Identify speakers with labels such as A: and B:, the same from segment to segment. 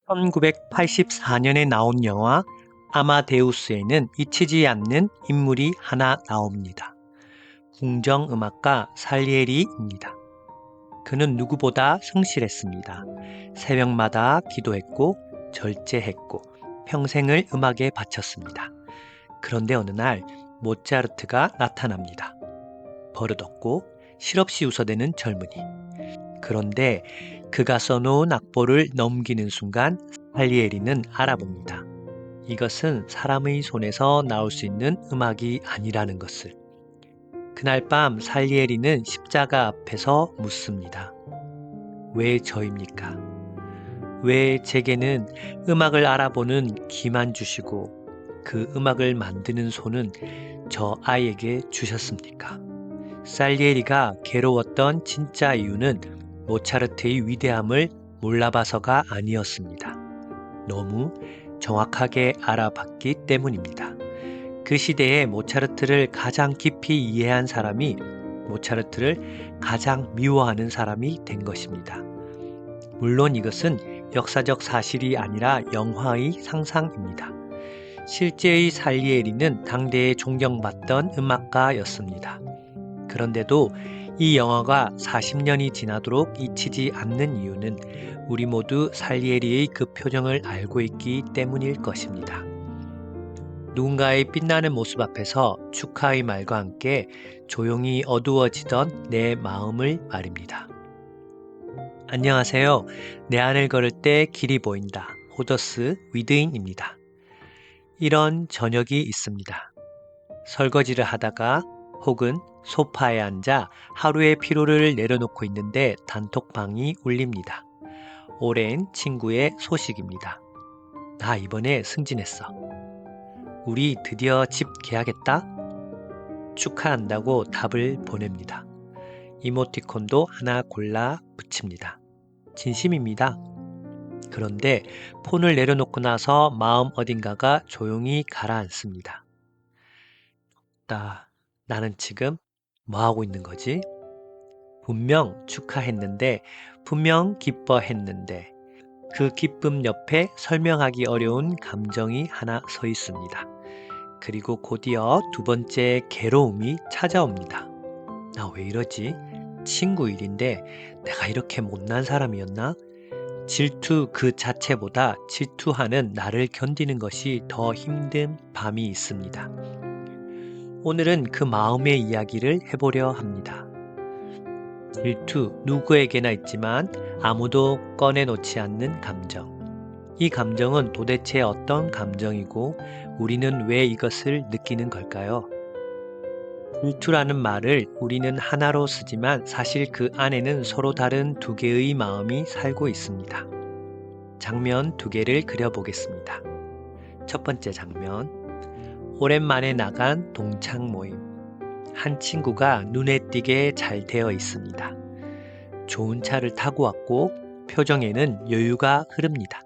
A: 1984년에 나온 영화 아마데우스에는 잊히지 않는 인물이 하나 나옵니다. 궁정음악가 살리에리입니다. 그는 누구보다 성실했습니다. 새벽마다 기도했고 절제했고 평생을 음악에 바쳤습니다. 그런데 어느 날 모차르트가 나타납니다. 버릇없고 실없이 웃어대는 젊은이. 그런데 그가 써놓은 악보를 넘기는 순간 살리에리는 알아봅니다. 이것은 사람의 손에서 나올 수 있는 음악이 아니라는 것을. 그날 밤 살리에리는 십자가 앞에서 묻습니다. 왜 저입니까? 왜 제게는 음악을 알아보는 귀만 주시고 그 음악을 만드는 손은 저 아이에게 주셨습니까? 살리에리가 괴로웠던 진짜 이유는 모차르트의 위대함을 몰라봐서가 아니었습니다. 너무 정확하게 알아봤기 때문입니다. 그 시대에 모차르트를 가장 깊이 이해한 사람이 모차르트를 가장 미워하는 사람이 된 것입니다. 물론 이것은 역사적 사실이 아니라 영화의 상상입니다. 실제의 살리에리는 당대에 존경받던 음악가였습니다. 그런데도 이 영화가 40년이 지나도록 잊히지 않는 이유는 우리 모두 살리에리의 그 표정을 알고 있기 때문일 것입니다. 누군가의 빛나는 모습 앞에서 축하의 말과 함께 조용히 어두워지던 내 마음을 말입니다. 안녕하세요. 내 안을 걸을 때 길이 보인다. 호더스 위드인입니다. 이런 저녁이 있습니다. 설거지를 하다가 혹은 소파에 앉아 하루의 피로를 내려놓고 있는데 단톡방이 울립니다. 오랜 친구의 소식입니다. 나 이번에 승진했어. 우리 드디어 집 계약했다? 축하한다고 답을 보냅니다. 이모티콘도 하나 골라 붙입니다. 진심입니다. 그런데 폰을 내려놓고 나서 마음 어딘가가 조용히 가라앉습니다. 나는 지금 뭐 하고 있는 거지? 분명 축하했는데, 분명 기뻐했는데, 그 기쁨 옆에 설명하기 어려운 감정이 하나 서 있습니다. 그리고 곧이어 두 번째 괴로움이 찾아옵니다. 나 왜 이러지? 친구 일인데 내가 이렇게 못난 사람이었나? 질투 그 자체보다 질투하는 나를 견디는 것이 더 힘든 밤이 있습니다. 오늘은 그 마음의 이야기를 해보려 합니다. 질투 누구에게나 있지만 아무도 꺼내놓지 않는 감정. 이 감정은 도대체 어떤 감정이고 우리는 왜 이것을 느끼는 걸까요? 질투라는 말을 우리는 하나로 쓰지만 사실 그 안에는 서로 다른 두 개의 마음이 살고 있습니다. 장면 두 개를 그려보겠습니다. 첫 번째 장면. 오랜만에 나간 동창 모임. 한 친구가 눈에 띄게 잘 되어 있습니다. 좋은 차를 타고 왔고 표정에는 여유가 흐릅니다.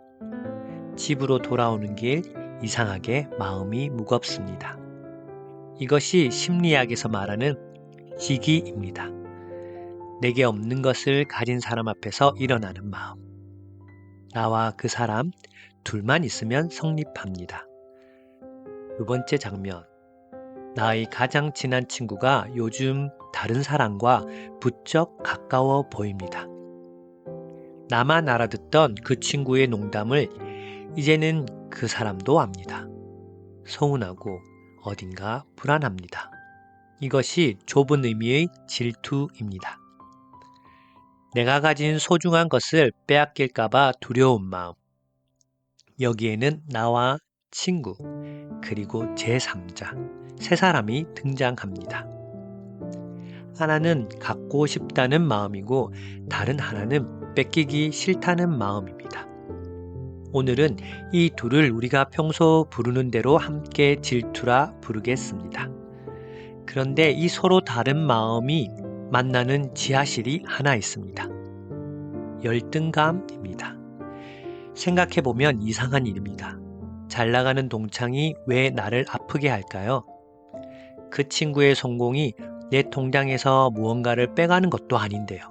A: 집으로 돌아오는 길 이상하게 마음이 무겁습니다. 이것이 심리학에서 말하는 시기입니다. 내게 없는 것을 가진 사람 앞에서 일어나는 마음. 나와 그 사람 둘만 있으면 성립합니다. 두 번째 장면. 나의 가장 친한 친구가 요즘 다른 사람과 부쩍 가까워 보입니다. 나만 알아듣던 그 친구의 농담을 이제는 그 사람도 압니다. 서운하고 어딘가 불안합니다. 이것이 좁은 의미의 질투입니다. 내가 가진 소중한 것을 빼앗길까봐 두려운 마음. 여기에는 나와 친구, 그리고 제3자, 세 사람이 등장합니다. 하나는 갖고 싶다는 마음이고 다른 하나는 뺏기기 싫다는 마음입니다. 오늘은 이 둘을 우리가 평소 부르는 대로 함께 질투라 부르겠습니다. 그런데 이 서로 다른 마음이 만나는 지하실이 하나 있습니다. 열등감입니다. 생각해보면 이상한 일입니다. 잘 나가는 동창이 왜 나를 아프게 할까요? 그 친구의 성공이 내 통장에서 무언가를 빼가는 것도 아닌데요.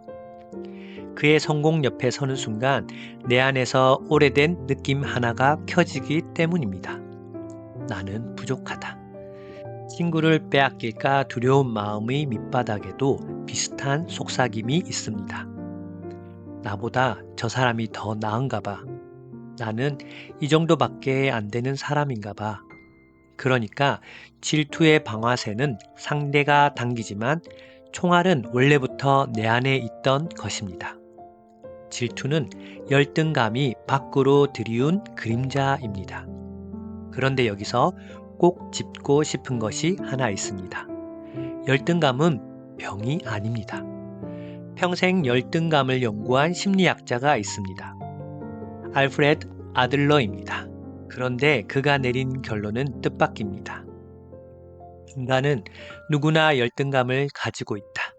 A: 그의 성공 옆에 서는 순간 내 안에서 오래된 느낌 하나가 켜지기 때문입니다. 나는 부족하다. 친구를 빼앗길까 두려운 마음의 밑바닥에도 비슷한 속삭임이 있습니다. 나보다 저 사람이 더 나은가 봐. 나는 이 정도밖에 안 되는 사람인가 봐. 그러니까 질투의 방아쇠는 상대가 당기지만 총알은 원래부터 내 안에 있던 것입니다. 질투는 열등감이 밖으로 들이운 그림자입니다. 그런데 여기서 꼭 짚고 싶은 것이 하나 있습니다. 열등감은 병이 아닙니다. 평생 열등감을 연구한 심리학자가 있습니다. 알프레드 아들러입니다. 그런데 그가 내린 결론은 뜻밖입니다. 인간은 누구나 열등감을 가지고 있다.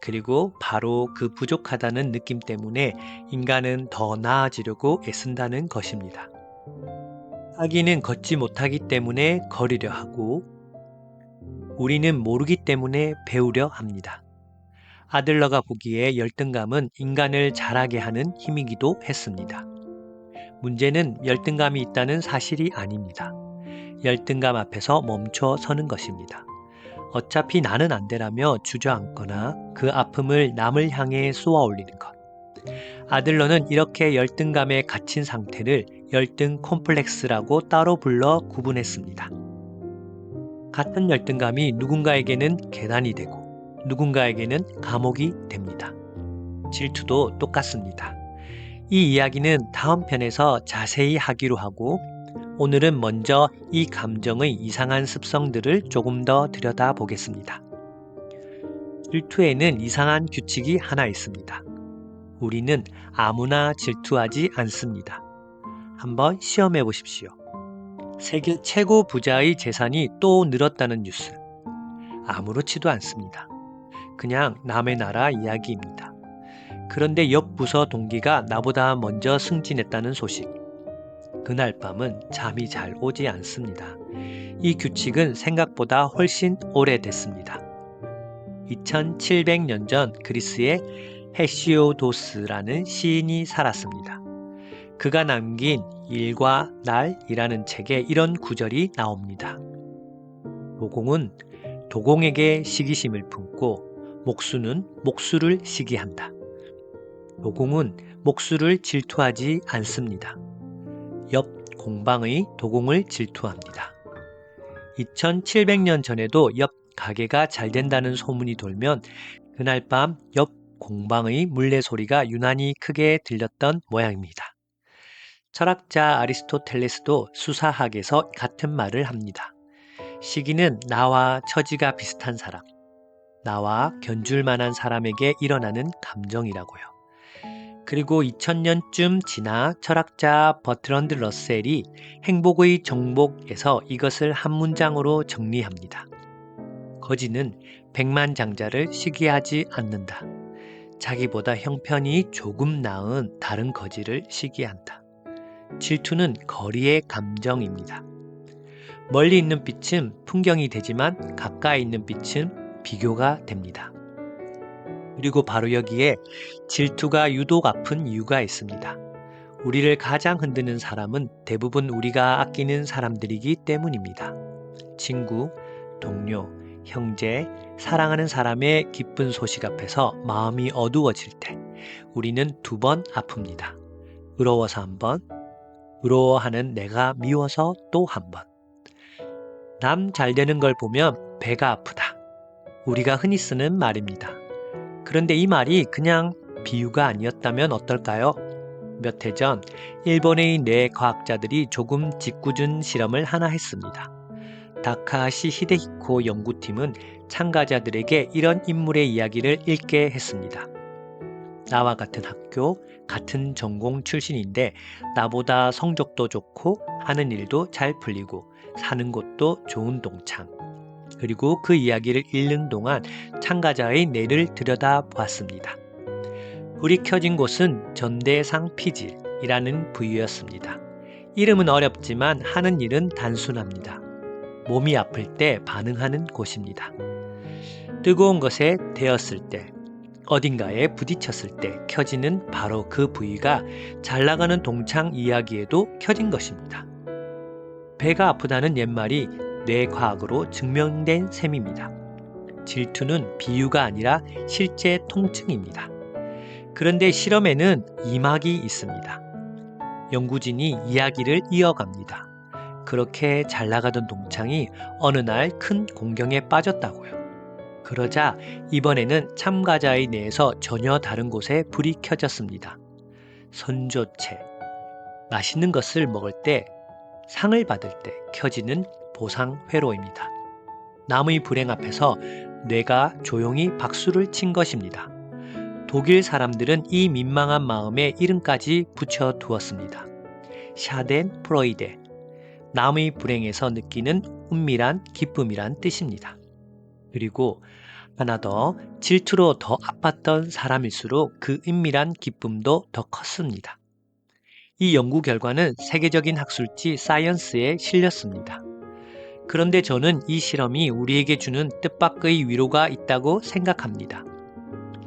A: 그리고 바로 그 부족하다는 느낌 때문에 인간은 더 나아지려고 애쓴다는 것입니다. 아기는 걷지 못하기 때문에 걸으려 하고 우리는 모르기 때문에 배우려 합니다. 아들러가 보기에 열등감은 인간을 자라게 하는 힘이기도 했습니다. 문제는 열등감이 있다는 사실이 아닙니다. 열등감 앞에서 멈춰 서는 것입니다. 어차피 나는 안 되라며 주저앉거나 그 아픔을 남을 향해 쏘아 올리는 것. 아들러는 이렇게 열등감에 갇힌 상태를 열등 콤플렉스라고 따로 불러 구분했습니다. 같은 열등감이 누군가에게는 계단이 되고 누군가에게는 감옥이 됩니다. 질투도 똑같습니다. 이 이야기는 다음 편에서 자세히 하기로 하고 오늘은 먼저 이 감정의 이상한 습성들을 조금 더 들여다보겠습니다. 질투에는 이상한 규칙이 하나 있습니다. 우리는 아무나 질투하지 않습니다. 한번 시험해 보십시오. 세계 최고 부자의 재산이 또 늘었다는 뉴스. 아무렇지도 않습니다. 그냥 남의 나라 이야기입니다. 그런데 옆 부서 동기가 나보다 먼저 승진했다는 소식. 그날 밤은 잠이 잘 오지 않습니다. 이 규칙은 생각보다 훨씬 오래됐습니다. 2700년 전 그리스에 헤시오도스라는 시인이 살았습니다. 그가 남긴 일과 날이라는 책에 이런 구절이 나옵니다. 도공은 도공에게 시기심을 품고 목수는 목수를 시기한다. 도공은 목수를 질투하지 않습니다. 옆 공방의 도공을 질투합니다. 2700년 전에도 옆 가게가 잘 된다는 소문이 돌면 그날 밤 옆 공방의 물레 소리가 유난히 크게 들렸던 모양입니다. 철학자 아리스토텔레스도 수사학에서 같은 말을 합니다. 시기는 나와 처지가 비슷한 사람, 나와 견줄 만한 사람에게 일어나는 감정이라고요. 그리고 2000년쯤 지나 철학자 버트런드 러셀이 행복의 정복에서 이것을 한 문장으로 정리합니다. 거지는 백만장자를 시기하지 않는다. 자기보다 형편이 조금 나은 다른 거지를 시기한다. 질투는 거리의 감정입니다. 멀리 있는 빛은 풍경이 되지만 가까이 있는 빛은 비교가 됩니다. 그리고 바로 여기에 질투가 유독 아픈 이유가 있습니다. 우리를 가장 흔드는 사람은 대부분 우리가 아끼는 사람들이기 때문입니다. 친구, 동료, 형제, 사랑하는 사람의 기쁜 소식 앞에서 마음이 어두워질 때 우리는 두 번 아픕니다. 의로워서 한 번, 의로워하는 내가 미워서 또 한 번. 남 잘 되는 걸 보면 배가 아프다. 우리가 흔히 쓰는 말입니다. 그런데 이 말이 그냥 비유가 아니었다면 어떨까요? 몇 해 전 일본의 뇌과학자들이 조금 짓궂은 실험을 하나 했습니다. 다카하시 히데히코 연구팀은 참가자들에게 이런 인물의 이야기를 읽게 했습니다. 나와 같은 학교, 같은 전공 출신인데 나보다 성적도 좋고 하는 일도 잘 풀리고 사는 곳도 좋은 동창. 그리고 그 이야기를 읽는 동안 참가자의 뇌를 들여다보았습니다. 불이 켜진 곳은 전대상 피질이라는 부위였습니다. 이름은 어렵지만 하는 일은 단순합니다. 몸이 아플 때 반응하는 곳입니다. 뜨거운 것에 데었을 때, 어딘가에 부딪혔을 때 켜지는 바로 그 부위가 잘 나가는 동창 이야기에도 켜진 것입니다. 배가 아프다는 옛말이 뇌과학으로 증명된 셈입니다. 질투는 비유가 아니라 실제 통증입니다. 그런데 실험에는 이막이 있습니다. 연구진이 이야기를 이어갑니다. 그렇게 잘 나가던 동창이 어느 날 큰 공경에 빠졌다고요. 그러자 이번에는 참가자의 뇌에서 전혀 다른 곳에 불이 켜졌습니다. 선조체, 맛있는 것을 먹을 때, 상을 받을 때 켜지는 보상회로입니다. 남의 불행 앞에서 뇌가 조용히 박수를 친 것입니다. 독일 사람들은 이 민망한 마음에 이름까지 붙여두었습니다. 샤덴 프로이데, 남의 불행에서 느끼는 은밀한 기쁨이란 뜻입니다. 그리고 하나 더, 질투로 더 아팠던 사람일수록 그 은밀한 기쁨도 더 컸습니다. 이 연구 결과는 세계적인 학술지 사이언스에 실렸습니다. 그런데 저는 이 실험이 우리에게 주는 뜻밖의 위로가 있다고 생각합니다.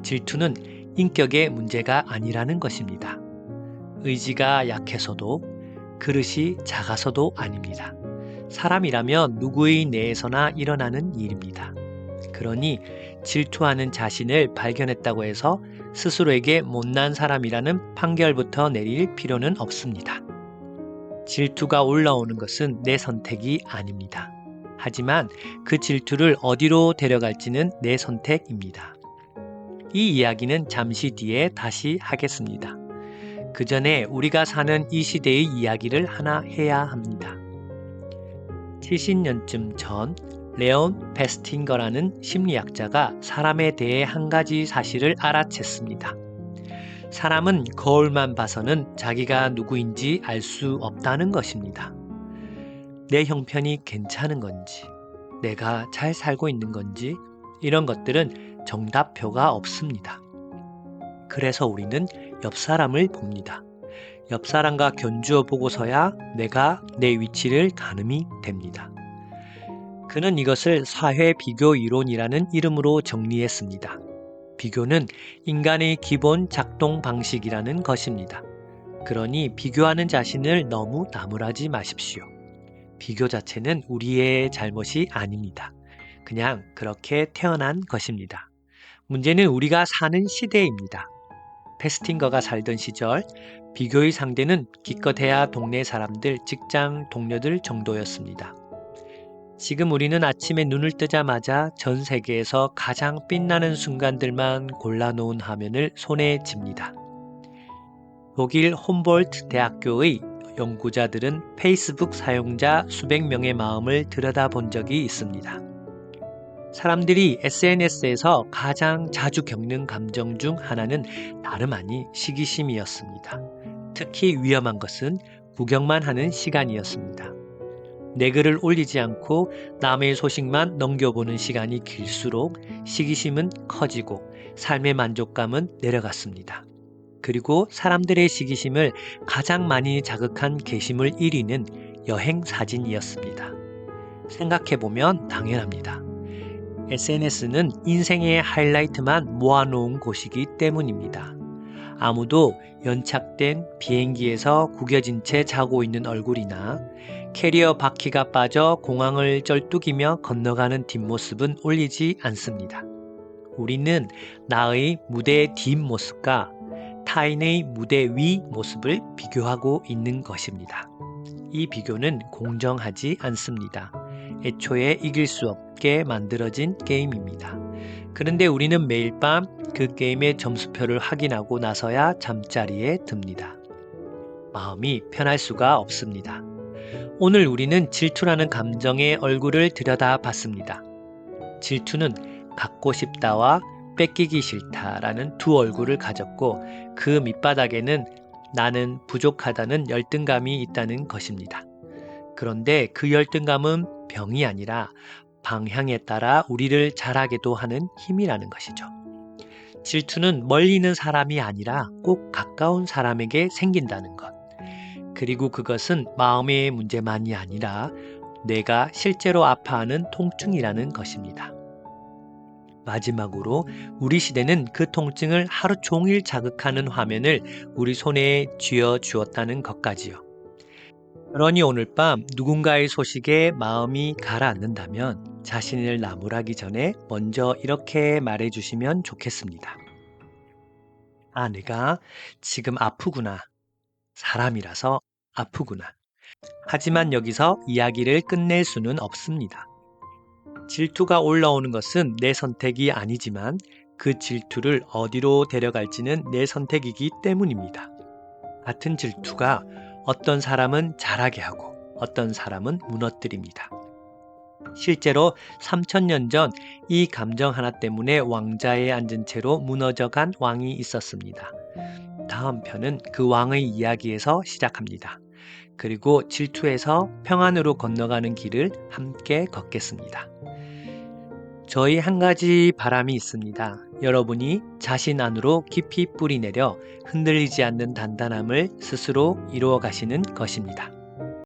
A: 질투는 인격의 문제가 아니라는 것입니다. 의지가 약해서도, 그릇이 작아서도 아닙니다. 사람이라면 누구의 뇌에서나 일어나는 일입니다. 그러니 질투하는 자신을 발견했다고 해서 스스로에게 못난 사람이라는 판결부터 내릴 필요는 없습니다. 질투가 올라오는 것은 내 선택이 아닙니다. 하지만 그 질투를 어디로 데려갈지는 내 선택입니다. 이 이야기는 잠시 뒤에 다시 하겠습니다. 그 전에 우리가 사는 이 시대의 이야기를 하나 해야 합니다. 70년쯤 전 레온 페스팅거라는 심리학자가 사람에 대해 한 가지 사실을 알아챘습니다. 사람은 거울만 봐서는 자기가 누구인지 알 수 없다는 것입니다. 내 형편이 괜찮은 건지, 내가 잘 살고 있는 건지, 이런 것들은 정답표가 없습니다. 그래서 우리는 옆 사람을 봅니다. 옆 사람과 견주어 보고서야 내가 내 위치를 가늠이 됩니다. 그는 이것을 사회 비교 이론이라는 이름으로 정리했습니다. 비교는 인간의 기본 작동 방식이라는 것입니다. 그러니 비교하는 자신을 너무 나무라지 마십시오. 비교 자체는 우리의 잘못이 아닙니다. 그냥 그렇게 태어난 것입니다. 문제는 우리가 사는 시대입니다. 페스팅거가 살던 시절 비교의 상대는 기껏해야 동네 사람들, 직장 동료들 정도였습니다. 지금 우리는 아침에 눈을 뜨자마자 전 세계에서 가장 빛나는 순간들만 골라놓은 화면을 손에 쥡니다. 독일 홈볼트 대학교의 연구자들은 페이스북 사용자 수백 명의 마음을 들여다본 적이 있습니다. 사람들이 SNS에서 가장 자주 겪는 감정 중 하나는 다름 아닌 시기심이었습니다. 특히 위험한 것은 구경만 하는 시간이었습니다. 내 글을 올리지 않고 남의 소식만 넘겨보는 시간이 길수록 시기심은 커지고 삶의 만족감은 내려갔습니다. 그리고 사람들의 시기심을 가장 많이 자극한 게시물 1위는 여행 사진이었습니다. 생각해보면 당연합니다. SNS는 인생의 하이라이트만 모아놓은 곳이기 때문입니다. 아무도 연착된 비행기에서 구겨진 채 자고 있는 얼굴이나 캐리어 바퀴가 빠져 공항을 쩔뚝이며 건너가는 뒷모습은 올리지 않습니다. 우리는 나의 무대 뒷모습과 타인의 무대 위 모습을 비교하고 있는 것입니다. 이 비교는 공정하지 않습니다. 애초에 이길 수 없게 만들어진 게임입니다. 그런데 우리는 매일 밤 그 게임의 점수표를 확인하고 나서야 잠자리에 듭니다. 마음이 편할 수가 없습니다. 오늘 우리는 질투라는 감정의 얼굴을 들여다봤습니다. 질투는 갖고 싶다와 뺏기기 싫다라는 두 얼굴을 가졌고 그 밑바닥에는 나는 부족하다는 열등감이 있다는 것입니다. 그런데 그 열등감은 병이 아니라 방향에 따라 우리를 자라게도 하는 힘이라는 것이죠. 질투는 멀리 있는 사람이 아니라 꼭 가까운 사람에게 생긴다는 것. 그리고 그것은 마음의 문제만이 아니라 내가 실제로 아파하는 통증이라는 것입니다. 마지막으로 우리 시대는 그 통증을 하루 종일 자극하는 화면을 우리 손에 쥐어 주었다는 것까지요. 그러니 오늘 밤 누군가의 소식에 마음이 가라앉는다면 자신을 나무라기 전에 먼저 이렇게 말해 주시면 좋겠습니다. 아, 내가 지금 아프구나. 사람이라서 아프구나. 하지만 여기서 이야기를 끝낼 수는 없습니다. 질투가 올라오는 것은 내 선택이 아니지만 그 질투를 어디로 데려갈지는 내 선택이기 때문입니다. 같은 질투가 어떤 사람은 잘하게 하고 어떤 사람은 무너뜨립니다. 실제로 3000년 전 이 감정 하나 때문에 왕자에 앉은 채로 무너져간 왕이 있었습니다. 다음 편은 그 왕의 이야기에서 시작합니다. 그리고 질투에서 평안으로 건너가는 길을 함께 걷겠습니다. 저희 한 가지 바람이 있습니다. 여러분이 자신 안으로 깊이 뿌리내려 흔들리지 않는 단단함을 스스로 이루어 가시는 것입니다.